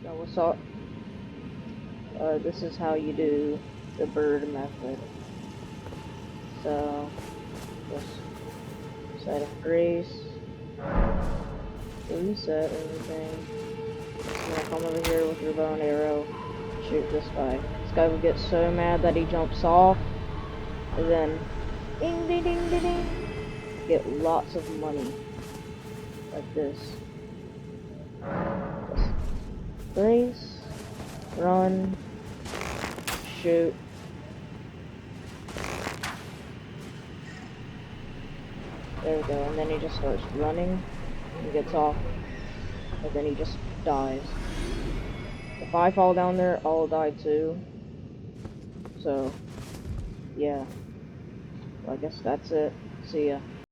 Now what's up? This is how you do the bird method. So, just set of grace, reset everything. Now come over here with your bow and arrow, shoot this guy. This guy will get so mad that he jumps off, and then ding ding ding ding ding, get lots of money like this. Just grace, run, shoot. There we go, and then he just starts running, he gets off, and then he just dies. If I fall down there, I'll die too. So, yeah. Well, I guess that's it. See ya.